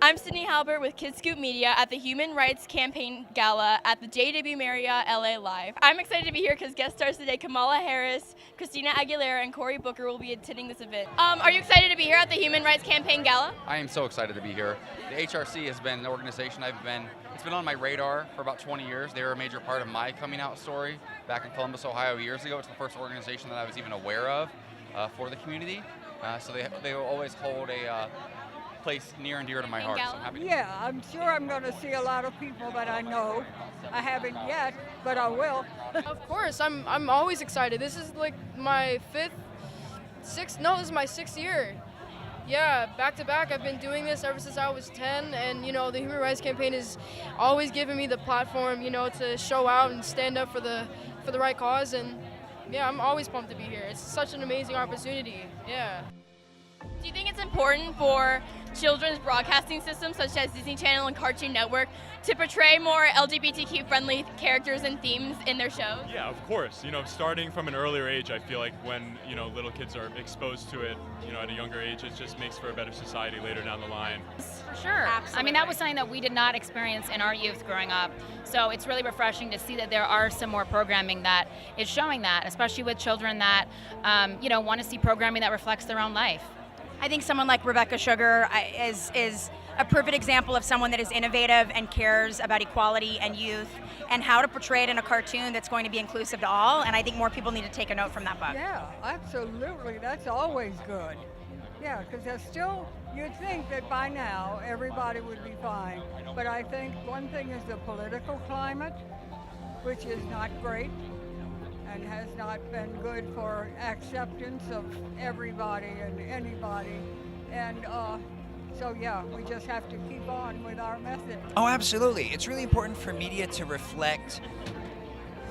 I'm Sydney Halbert with Kids Scoop Media at the Human Rights Campaign Gala at the JW Marriott LA Live. I'm excited to be here because guest stars today, Kamala Harris, Christina Aguilera, and Cory Booker will be attending this event. Are you excited to be here at the Human Rights Campaign Gala? I am so excited to be here. The HRC has been an organization it's been on my radar for about 20 years. They were a major part of my coming out story back in Columbus, Ohio years ago. It's the first organization that I was even aware of for the community. So they will always hold a place near and dear to my heart. So I'm happy to Yeah, I'm sure I'm going to see a lot of people that I know. I haven't yet, but I will. Of course, I'm always excited. This is like my this is my 6th year. Yeah, back to back. I've been doing this ever since I was 10, and the Human Rights Campaign has always given me the platform, to show out and stand up for the right cause. And yeah, I'm always pumped to be here. It's such an amazing opportunity. Yeah. Do you think it's important for children's broadcasting systems such as Disney Channel and Cartoon Network to portray more LGBTQ friendly characters and themes in their shows? Yeah, of course. Starting from an earlier age, I feel like when, little kids are exposed to it, at a younger age, it just makes for a better society later down the line. For sure. Absolutely. I mean, that was something that we did not experience in our youth growing up. So it's really refreshing to see that there are some more programming that is showing that, especially with children that, want to see programming that reflects their own life. I think someone like Rebecca Sugar is a perfect example of someone that is innovative and cares about equality and youth and how to portray it in a cartoon that's going to be inclusive to all. And I think more people need to take a note from that book. Yeah, absolutely. That's always good. Yeah, because you'd think that by now everybody would be fine. But I think one thing is the political climate, which is not great and has not been good for acceptance of everybody and anybody. And so yeah, we just have to keep on with our message. Oh, absolutely. It's really important for media to reflect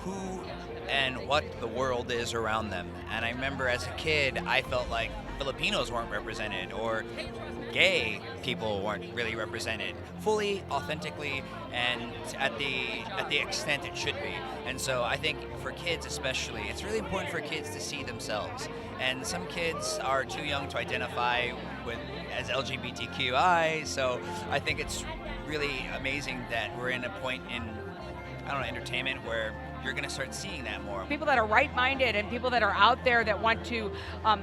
who and what the world is around them. And I remember as a kid, I felt like Filipinos weren't represented or gay people weren't really represented fully, authentically, and at the extent it should be. And so I think for kids especially, it's really important for kids to see themselves. And some kids are too young to identify as LGBTQI, so I think it's really amazing that we're in a point in, entertainment where you're going to start seeing that more. People that are right-minded and people that are out there that want to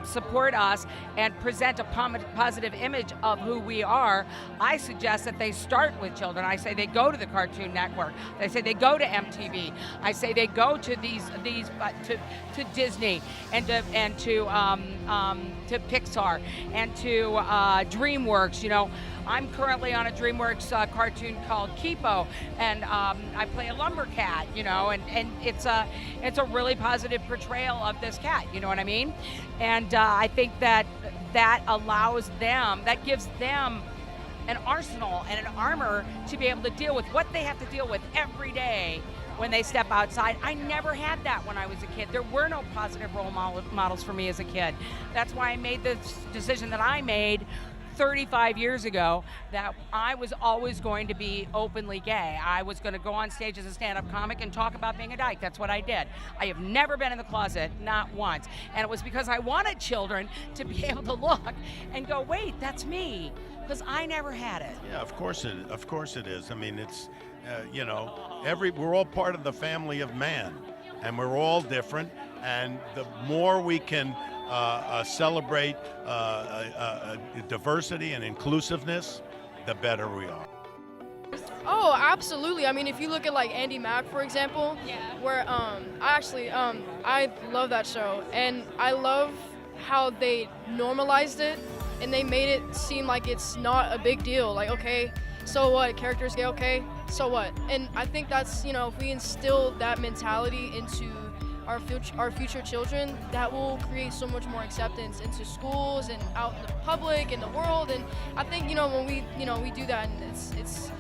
support us and present a positive image of who we are, I suggest that they start with children. I say they go to the Cartoon Network. I say they go to MTV. I say they go to to Disney and to Pixar and to DreamWorks. I'm currently on a DreamWorks cartoon called Kipo, and I play a lumber cat, and it's a really positive portrayal of this cat, you know what I mean? And I think that allows them, that gives them an arsenal and an armor to be able to deal with what they have to deal with every day when they step outside. I never had that when I was a kid. There were no positive role models for me as a kid. That's why I made the decision that I made 35 years ago, that I was always going to be openly gay. I was going to go on stage as a stand-up comic and talk about being a dyke. That's what I did. I have never been in the closet, not once. And it was because I wanted children to be able to look and go, wait, that's me, because I never had it. Yeah, of course it is. I mean, it's, we're all part of the family of man, and we're all different, and the more we can celebrate diversity and inclusive,ness, the better we are. Oh, absolutely. I mean, if you look at like Andy Mack, for example, where I love that show, and I love how they normalized it and they made it seem like it's not a big deal. Like, okay, so what? Characters gay, okay, so what? And I think that's, if we instill that mentality into our future children, that will create so much more acceptance into schools and out in the public, in the world. And I think, when we do that, and it's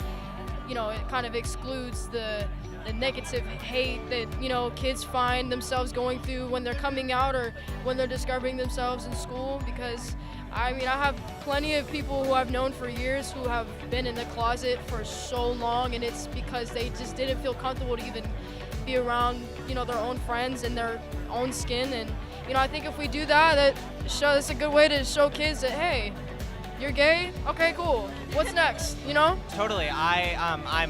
it kind of excludes the negative hate that, kids find themselves going through when they're coming out or when they're discovering themselves in school. Because, I have plenty of people who I've known for years who have been in the closet for so long, and it's because they just didn't feel comfortable to even be around, their own friends and their own skin. And, I think if we do that, it's a good way to show kids that, hey, you're gay? Okay, cool. What's next? You know? Totally. I'm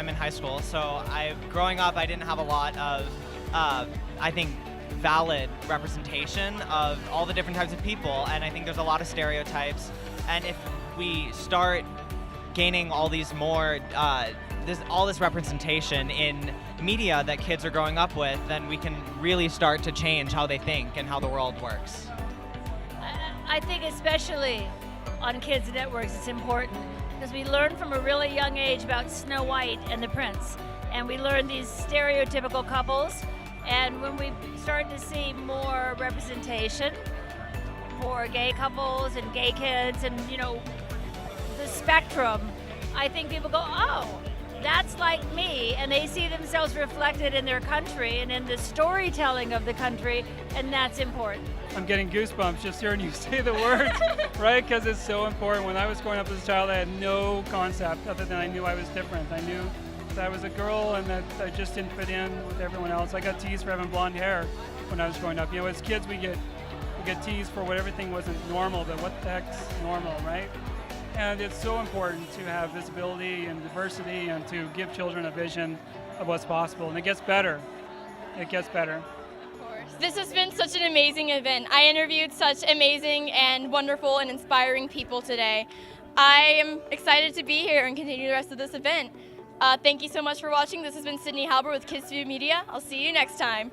in high school, so growing up I didn't have a lot of I think valid representation of all the different types of people, and I think there's a lot of stereotypes. And if we start gaining all these more all this representation in media that kids are growing up with, then we can really start to change how they think and how the world works. I think especially on kids' networks it's important because we learn from a really young age about Snow White and the Prince, and we learn these stereotypical couples, and when we start to see more representation for gay couples and gay kids and, you know, the spectrum, I think people go, oh, that's like me, and they see themselves reflected in their country and in the storytelling of the country, and that's important. I'm getting goosebumps just hearing you say the words, right? Because it's so important. When I was growing up as a child, I had no concept other than I knew I was different. I knew that I was a girl and that I just didn't fit in with everyone else. I got teased for having blonde hair when I was growing up. You know, as kids, we get teased for what everything wasn't normal, but what the heck's normal, right? And it's so important to have visibility and diversity and to give children a vision of what's possible. And it gets better. It gets better. This has been such an amazing event. I interviewed such amazing and wonderful and inspiring people today. I am excited to be here and continue the rest of this event. Thank you so much for watching. This has been Sydney Halber with Kids View Media. I'll see you next time.